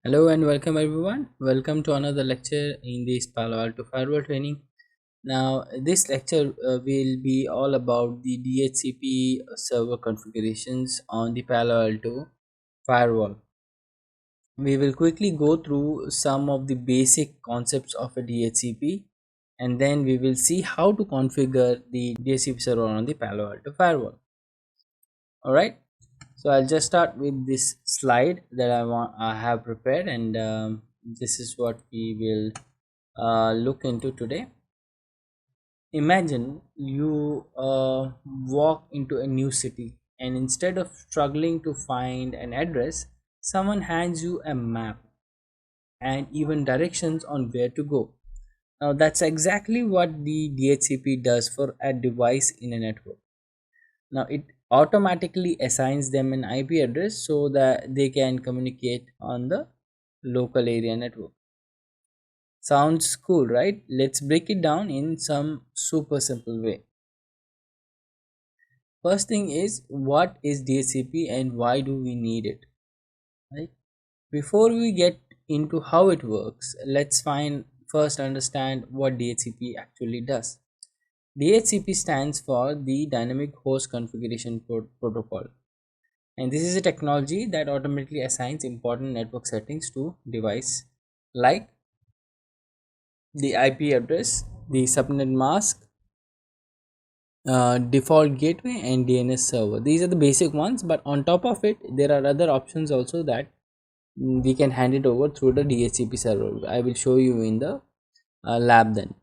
Hello and welcome everyone. Welcome to another lecture in this Palo Alto firewall training. Now, this lecture will be all about the DHCP server configurations on the Palo Alto firewall. We will quickly go through some of the basic concepts of a DHCP, and then we will see how to configure the DHCP server on the Palo Alto firewall. All right. So I'll just start with this slide that I have prepared, and this is what we will look into today. Imagine you walk into a new city, and instead of struggling to find an address, someone hands you a map and even directions on where to go. Now that's exactly what the DHCP does for a device in a network. Now it automatically assigns them an IP address so that they can communicate on the local area network. Sounds cool, right? Let's break it down in some super simple way. First thing is, what is DHCP and why do we need it? Right? Before we get into how it works, let's first understand what DHCP actually does. DHCP stands for the Dynamic Host Configuration Protocol, and this is a technology that automatically assigns important network settings to device like the IP address, the subnet mask, default gateway, and DNS server. These are the basic ones, but on top of it there are other options also that we can hand it over through the DHCP server. I will show you in the lab then.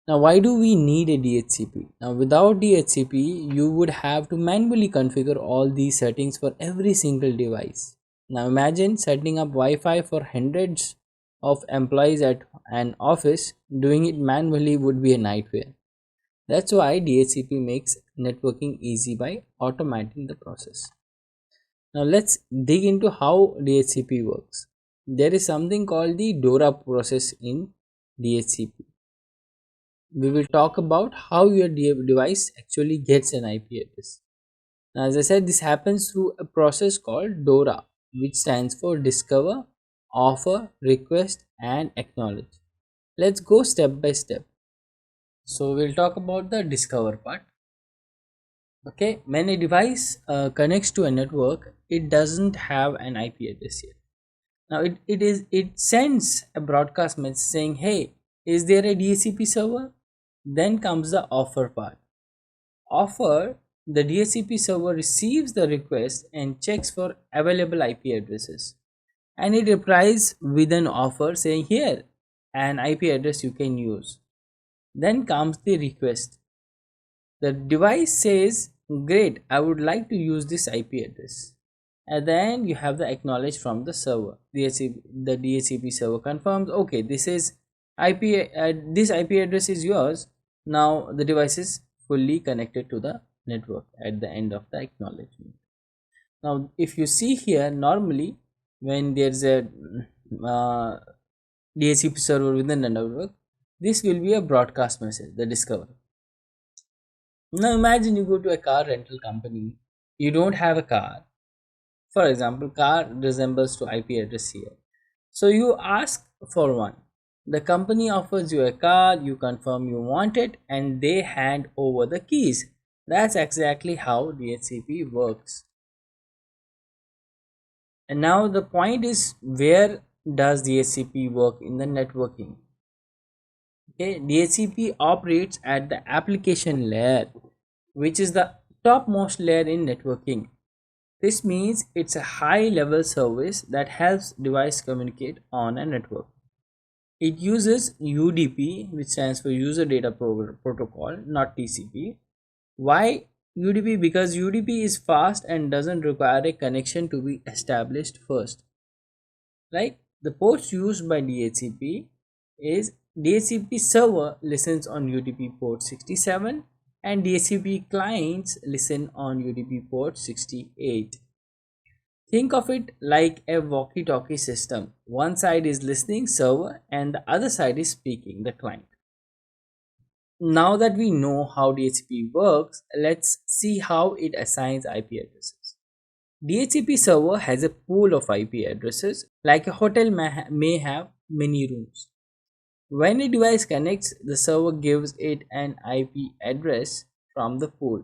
Now, why do we need a DHCP? Now, without DHCP you would have to manually configure all these settings for every single device. Now imagine setting up Wi-Fi for hundreds of employees at an office. Doing it manually would be a nightmare. That's why DHCP makes networking easy by automating the process. Now let's dig into how DHCP works. There is something called the DORA process in DHCP. We will talk about how your device actually gets an IP address. Now, as I said, this happens through a process called DORA, which stands for Discover, Offer, Request, and Acknowledge. Let's go step by step. So we'll talk about the discover part. Okay, when a device connects to a network, it doesn't have an IP address yet. Now it sends a broadcast message saying, hey, is there a DHCP server? Then comes the offer part. Offer, the DHCP server receives the request and checks for available IP addresses, and it replies with an offer saying, here an IP address you can use. Then comes the request. The device says, great, I would like to use this IP address. And then you have the acknowledge from the server. The DHCP server confirms, okay, this IP address is yours. Now the device is fully connected to the network at the end of the acknowledgement. Now, if you see here, normally when there's a uh, DHCP server within the network, this will be a broadcast message, the discover. Now imagine you go to a car rental company, you don't have a car. For example, car resembles to IP address here. So you ask for one. The company offers you a car, you confirm you want it, and they hand over the keys. That's exactly how DHCP works. And now the point is, where does DHCP work in the networking? Okay, DHCP operates at the application layer, which is the topmost layer in networking. This means it's a high level service that helps device communicate on a network. It uses UDP, which stands for User Data Protocol, not TCP. Why UDP? Because UDP is fast and doesn't require a connection to be established first. Right? The ports used by DHCP is DHCP server listens on UDP port 67 and DHCP clients listen on UDP port 68. Think of it like a walkie-talkie system. One side is listening server and the other side is speaking, the client. Now that we know how DHCP works, let's see how it assigns IP addresses. DHCP server has a pool of IP addresses, like a hotel may have many rooms. When a device connects, the server gives it an IP address from the pool.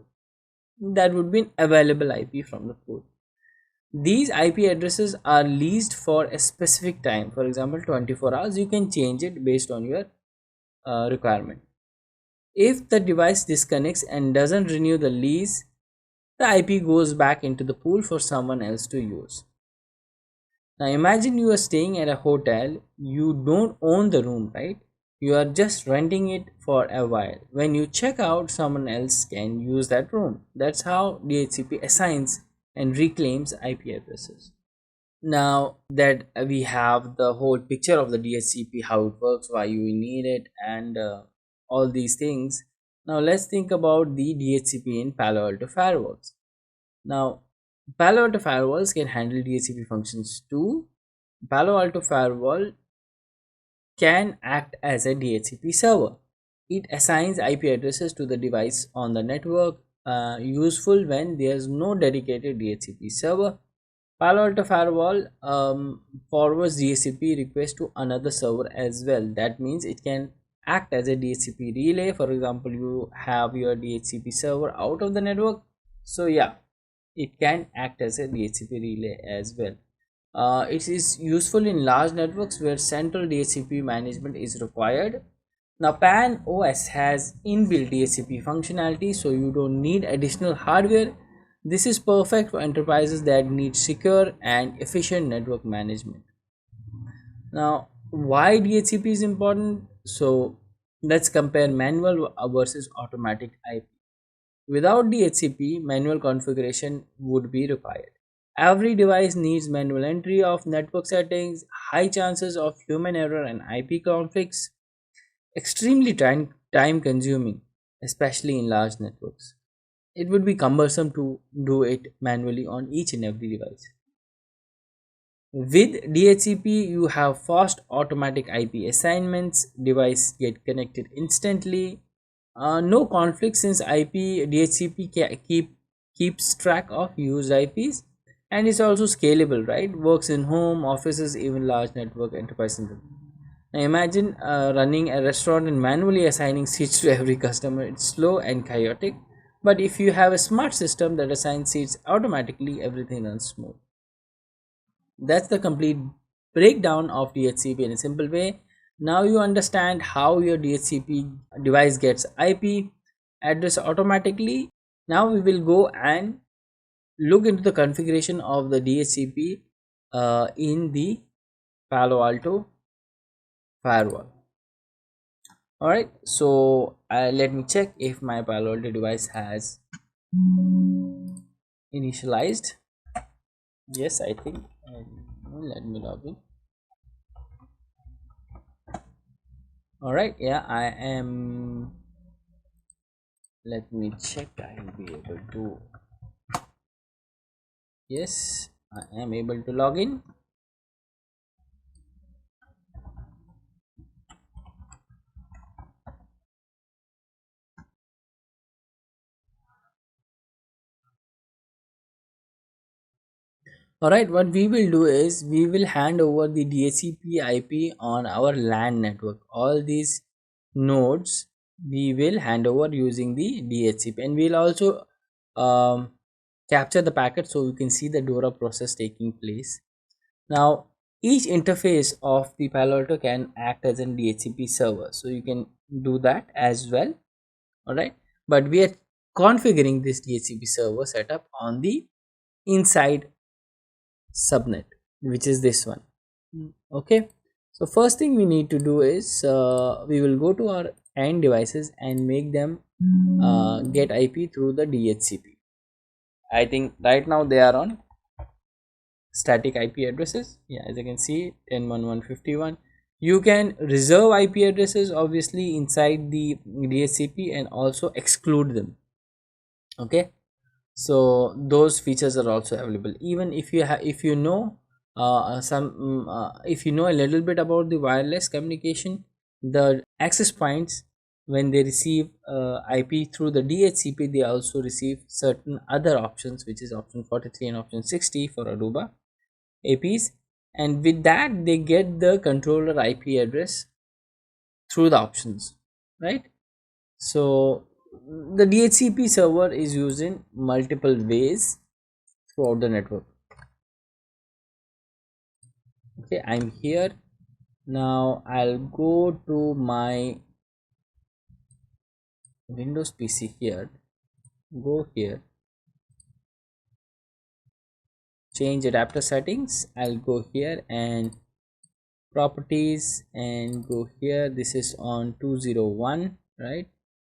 That would be an available IP from the pool. These IP addresses are leased for a specific time, for example 24 hours. You can change it based on your requirement. If the device disconnects and doesn't renew the lease, the IP goes back into the pool for someone else to use. Now imagine you are staying at a hotel, you don't own the room, right? You are just renting it for a while. When you check out, someone else can use that room. That's how DHCP assigns and reclaims IP addresses. Now that we have the whole picture of the DHCP, how it works, why you need it, and all these things, now let's think about the DHCP in Palo Alto firewalls. Now, Palo Alto firewalls can handle DHCP functions too. Palo Alto firewall can act as a DHCP server. It assigns IP addresses to the device on the network, useful when there's no dedicated DHCP server. Palo Alto firewall forwards DHCP request to another server as well. That means it can act as a DHCP relay. For example, you have your DHCP server out of the network, so yeah, it can act as a DHCP relay as well. It is useful in large networks where central DHCP management is required. Now, Pan OS has inbuilt DHCP functionality, so you don't need additional hardware. This is perfect for enterprises that need secure and efficient network management. Now, why DHCP is important? So, let's compare manual versus automatic IP. Without DHCP, manual configuration would be required. Every device needs manual entry of network settings, high chances of human error and IP conflicts, extremely time consuming, especially in large networks. It would be cumbersome to do it manually on each and every device. With DHCP, you have fast automatic IP assignments, device get connected instantly, no conflict since IP DHCP keeps track of used IPs, and it's also scalable, right? Works in home, offices, even large network enterprise center. Now imagine running a restaurant and manually assigning seats to every customer. It's slow and chaotic, but if you have a smart system that assigns seats automatically, everything runs smooth. That's the complete breakdown of DHCP in a simple way. Now you understand how your DHCP device gets IP address automatically. Now we will go and look into the configuration of the DHCP in the Palo Alto firewall. Alright, so let me check if my Palo Alto device has initialized. Yes, I think. Let me log in. Alright, yeah, I am. Let me check. I will be able to. Yes, I am able to log in. Alright, what we will do is we will hand over the DHCP IP on our LAN network. All these nodes we will hand over using the DHCP, and we'll also capture the packet so you can see the DORA process taking place. Now, each interface of the Palo Alto can act as a DHCP server, so you can do that as well. Alright, but we are configuring this DHCP server setup on the inside subnet, which is this one. Okay, so first thing we need to do is we will go to our end devices and make them get IP through the DHCP. I think right now they are on static IP addresses. Yeah, as you can see, 10.11.51. You can reserve IP addresses obviously inside the DHCP and also exclude them. Okay, so those features are also available. Even if you have, if you know if you know a little bit about the wireless communication, the access points when they receive IP through the DHCP, they also receive certain other options, which is option 43 and option 60 for Aruba APs, and with that they get the controller IP address through the options, right? So the DHCP server is used in multiple ways throughout the network. Okay, I'm here now. I'll go to my Windows PC here, go here, change adapter settings. I'll go here and properties and go here. This is on 201, right?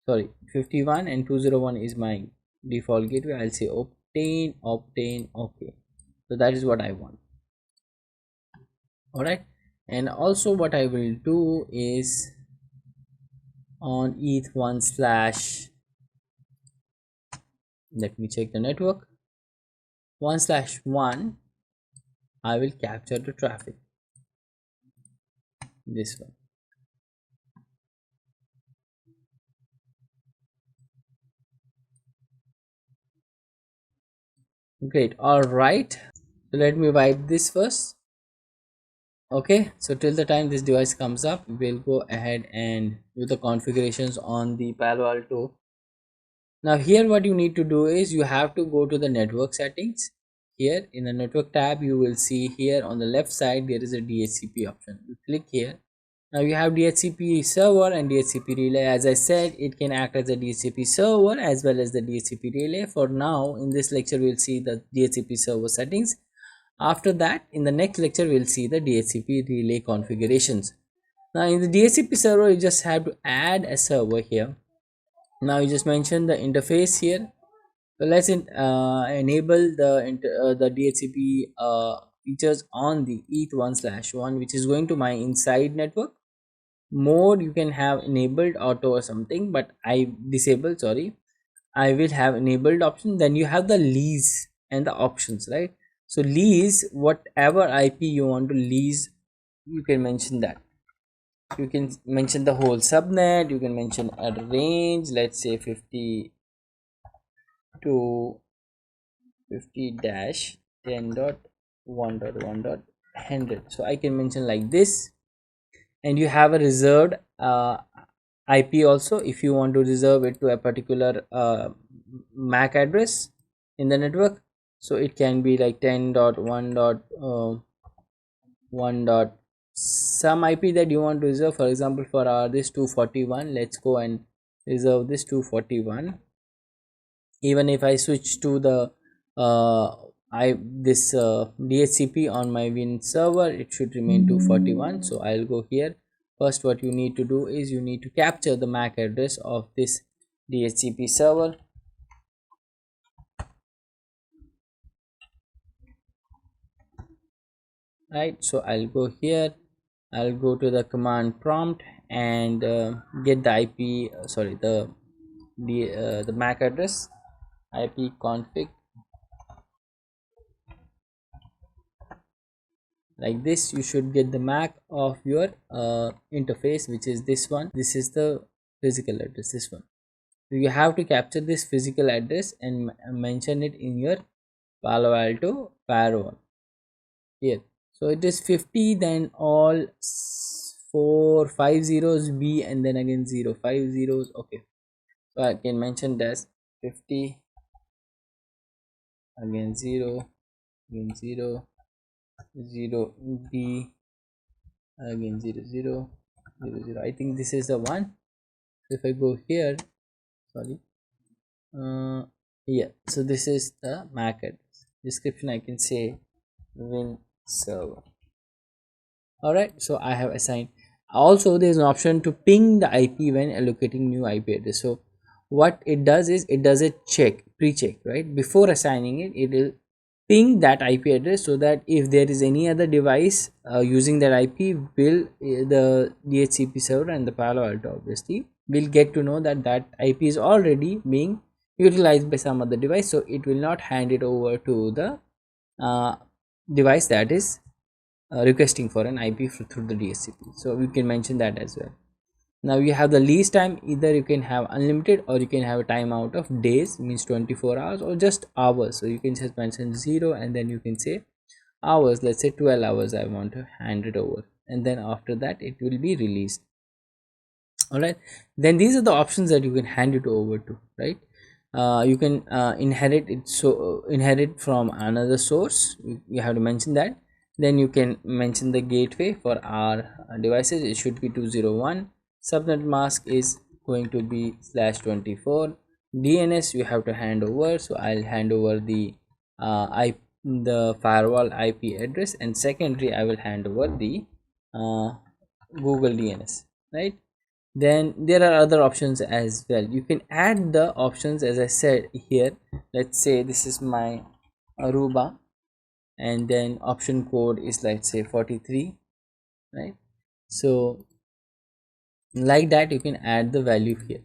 Sorry, 51, and 201 is my default gateway. I'll say obtain okay. So that is what I want. All right, and also what I will do is on eth1 slash, let me check the network, 1/1, I will capture the traffic, this one. Great. All right, so let me wipe this first. Okay, so till the time this device comes up, we'll go ahead and do the configurations on the Palo Alto. Now here what you need to do is you have to go to the network settings. Here in the network tab, you will see here on the left side there is a DHCP option. You click here. Now you have DHCP server and DHCP relay. As I said, it can act as a DHCP server as well as the DHCP relay. For now, in this lecture, we'll see the DHCP server settings. After that, in the next lecture, we'll see the DHCP relay configurations. Now in the DHCP server, you just have to add a server here. Now you just mention the interface here. So let's enable the DHCP features on the eth1/1, which is going to my inside network. Mode you can have enabled auto or something, but I disabled, sorry. I will have enabled option. Then you have the lease and the options, right? So lease, whatever IP you want to lease, you can mention that. You can mention the whole subnet, you can mention a range, let's say 50 to 50-10.1.1.100. So I can mention like this, and you have a reserved IP also if you want to reserve it to a particular MAC address in the network. So it can be like 10.1.1 dot some IP that you want to reserve. For example, for this 241, let's go and reserve this 241. Even if I switch to the DHCP on my Win server, it should remain 241. So I'll go here. First, what you need to do is you need to capture the MAC address of this DHCP server. Right, so I'll go here, I'll go to the command prompt and get the IP, the MAC address, IP config, like this. You should get the MAC of your interface, which is this one. This is the physical address, this one. So you have to capture this physical address and mention it in your Palo Alto firewall here. So it is 50, then all 4 5 zeros B, and then again 0 5 zeros. Okay, so I can mention this 50, again 0, again 0 0 B, again 0 0 0 0. I think this is the one. So if I go here, sorry, yeah, so this is the MAC address. Description I can say Win server. All right, so I have assigned. Also there is an option to ping the IP when allocating new IP address. So what it does is it does a pre-check, right? Before assigning it, it will ping that IP address, so that if there is any other device using that IP, will the DHCP server and the Palo Alto obviously will get to know that that IP is already being utilized by some other device, so it will not hand it over to the device that is requesting for an IP through the DHCP. So we can mention that as well. Now you have the lease time, either you can have unlimited or you can have a timeout of days, means 24 hours, or just hours. So you can just mention 0 and then you can say hours, let's say 12 hours I want to hand it over, and then after that it will be released. All right, then these are the options that you can hand it over to, right? You can inherit it, so inherit from another source, you have to mention that. Then you can mention the gateway for our devices, it should be 201. Subnet mask is going to be /24. DNS you have to hand over, so I'll hand over the the firewall IP address, and secondary I will hand over the uh, Google DNS, right? Then there are other options as well, you can add the options as I said here. Let's say this is my Aruba, and then option code is, let's say, 43, right? So like that you can add the value here.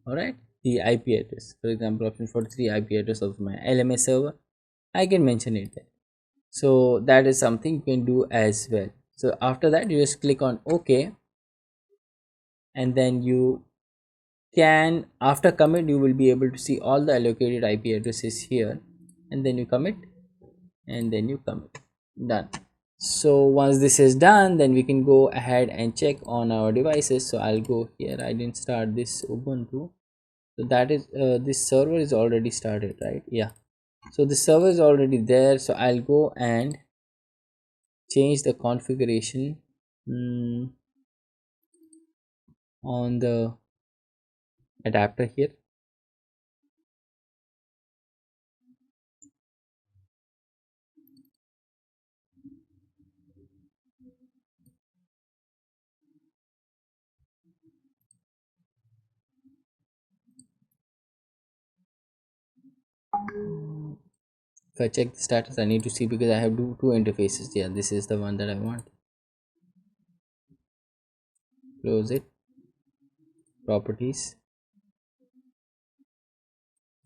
All right, the IP address, for example, option 43 IP address of my LMS server, I can mention it there. So that is something you can do as well. So after that you just click on OK, and then you can, after commit, you will be able to see all the allocated IP addresses here, and then you commit, and then you commit, done. So once this is done, then we can go ahead and check on our devices. So I'll go here, I didn't start this Ubuntu, so that is this server is already started, right? Yeah, so the server is already there, so I'll go and change the configuration on the adapter here. If I check the status, I need to see, because I have two interfaces. Yeah, this is the one that I want. Close it. Properties,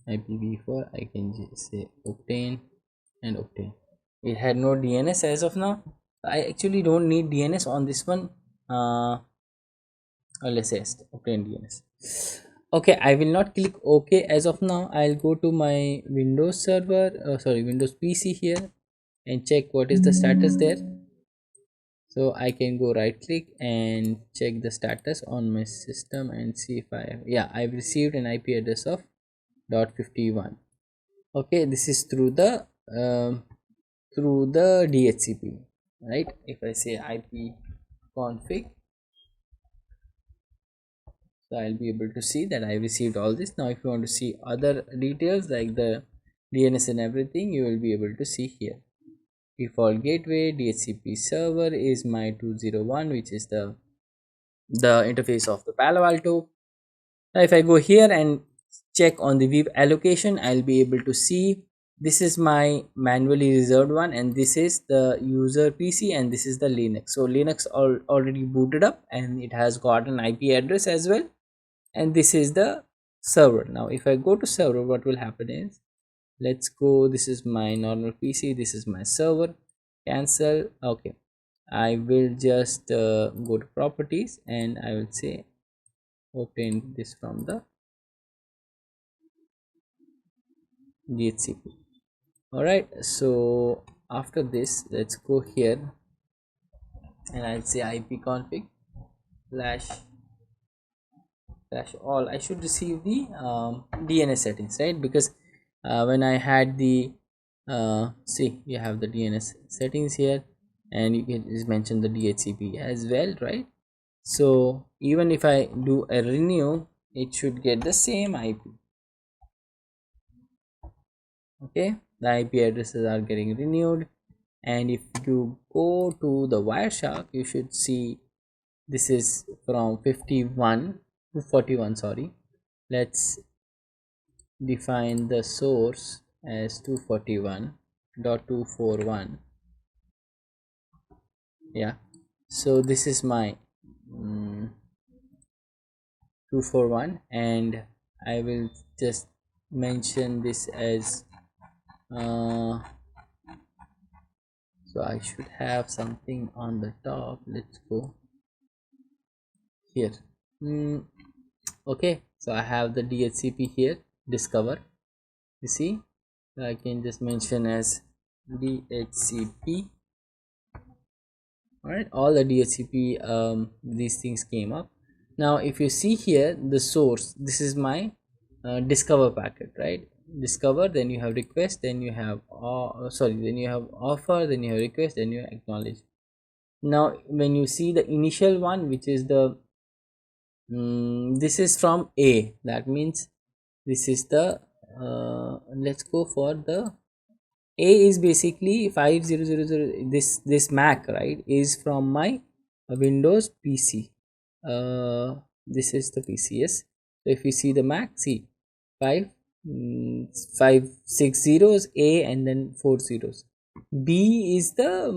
IPv4. I can just say obtain and obtain. It had no DNS as of now. I actually don't need DNS on this one. Let's say obtain DNS. Okay, I will not click OK as of now. I'll go to my Windows server, sorry, Windows PC here, and check what is the status there. So I can go right click and check the status on my system and see if I have, yeah, I've received an IP address of .51. Okay, this is through the DHCP, right? If I say IP config, so I'll be able to see that I received all this. Now if you want to see other details like the DNS and everything, you will be able to see here. Default gateway DHCP server is my 201, which is the interface of the Palo Alto. Now if I go here and check on the view allocation, I'll be able to see this is my manually reserved one, and this is the user PC, and this is the Linux. So Linux already booted up and it has got an IP address as well, and this is the server. Now if I go to server, what will happen is, let's go, this is my normal PC, this is my server, cancel. Okay, I will just go to properties, and I will say obtain this from the DHCP. All right, so after this, let's go here, and I'll say ipconfig slash all. I should receive the DNS settings, right? Because when I had the see, you have the DNS settings here, and you can just mention the DHCP as well, right? So even if I do a renew, it should get the same IP. Okay, the IP addresses are getting renewed, and if you go to the Wireshark, you should see this is from 51 to 41. Sorry, let's define the source as 241.241. Yeah, so this is my 241, and I will just mention this as so I should have something on the top. Let's go here. mm, okay, so I have the DHCP here, discover. You see, I can just mention as DHCP. All right, all the DHCP these things came up. Now if you see here the source, this is my discover packet, right? Discover, then you have request, then you have sorry, then you have offer, then you have request, then you acknowledge. Now when you see the initial one, which is the this is from A, that means this is the let's go for the A is basically 5000. This Mac, right, is from my Windows PC. This is the PC. Yes. So if you see the Mac, see five, 5 6 zeros A and then 4 zeros. B is the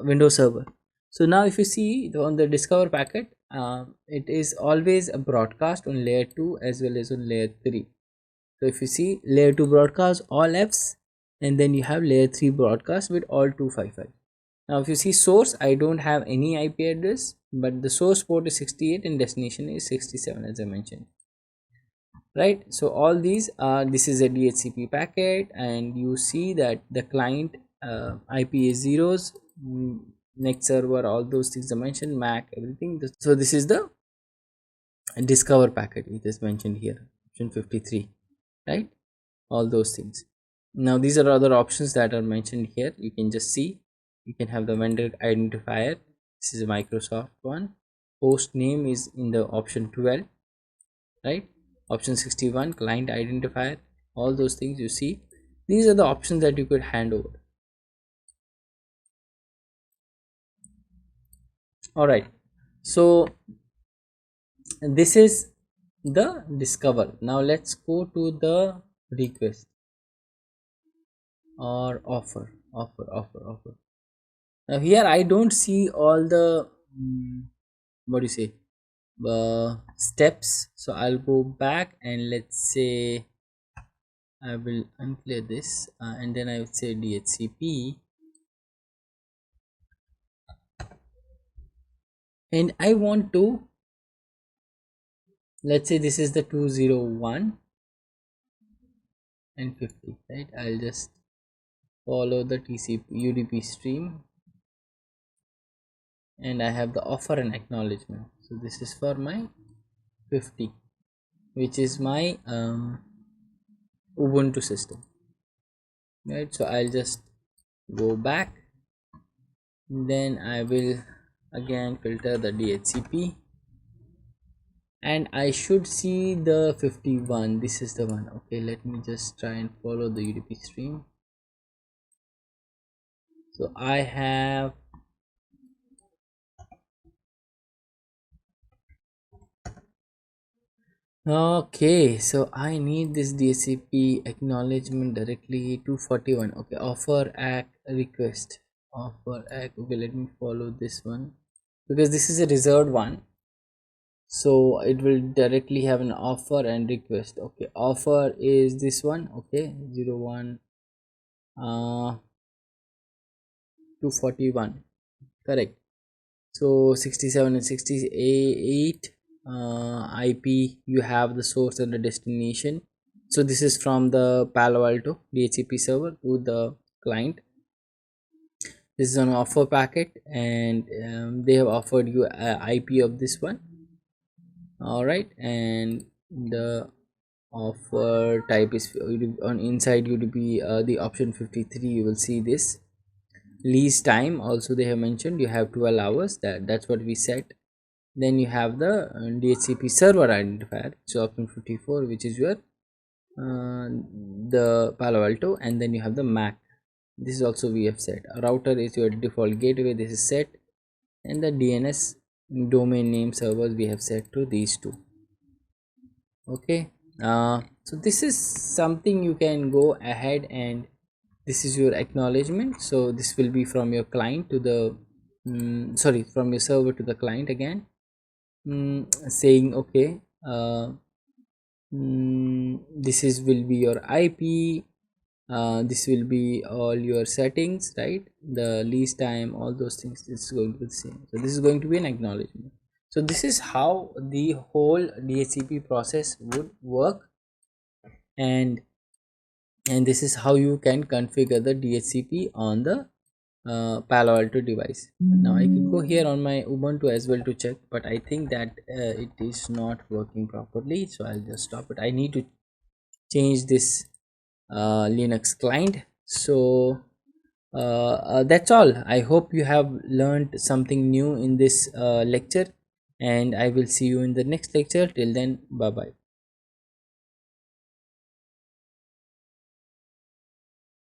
Windows Server. So now if you see on the Discover packet, it is always a broadcast on layer 2 as well as on layer 3. So if you see layer 2 broadcast all Fs, and then you have layer 3 broadcast with all 255. Now if you see source, I don't have any IP address, but the source port is 68 and destination is 67, as I mentioned, right? So all these are, this is a DHCP packet, and you see that the client IP is zeros, next server, all those things I mentioned, Mac, everything. So this is the discover packet it is mentioned here, option 53, right? All those things. Now these are other options that are mentioned here. You can just see, you can have the vendor identifier, this is a Microsoft one. Host name is in the option 12, right? Option 61, client identifier, all those things. You see, these are the options that you could hand over. All right, so this is the discover. Now let's go to the request or offer. Now here I don't see all the what do you say steps, so I'll go back and let's say I will unclear this and then I would say DHCP, and I want to, let's say this is the 201 and 50, right? I'll just follow the TCP UDP stream, and I have the offer and acknowledgement. So this is for my 50, which is my Ubuntu system, right? So I'll just go back, then I will again filter the DHCP, and I should see the 51. This is the one. Okay, let me just try and follow the UDP stream. So I have okay, so I need this DHCP acknowledgement directly 241. Okay, offer act request, offer act. Okay, let me follow this one because this is a reserved one, so it will directly have an offer and request. Okay, offer is this one. Okay, 01 241, correct. So 67 and 68 IP, you have the source and the destination. So this is from the Palo Alto DHCP server to the client. This is an offer packet, and they have offered you a IP of this one. All right, and the offer type is on inside UDP, the option 53. You will see this lease time also they have mentioned, you have 12 hours, that's what we set. Then you have the DHCP server identifier, so option 54, which is your the Palo Alto, and then you have the Mac. This is also we have set. A router is your default gateway, this is set, and the DNS domain name servers we have set to these two. Okay, so this is something you can go ahead, and this is your acknowledgement. So this will be from your client to the sorry, from your server to the client again, saying okay, this is will be your IP, this will be all your settings, right? The lease time, all those things, it's going to be the same. So this is going to be an acknowledgement. So this is how the whole DHCP process would work, and this is how you can configure the DHCP on the Palo Alto device. Now I can go here on my Ubuntu as well to check, but I think that it is not working properly, so I'll just stop it. I need to change this Linux client. So that's all. I hope you have learned something new in this lecture, and I will see you in the next lecture. Till then, bye bye.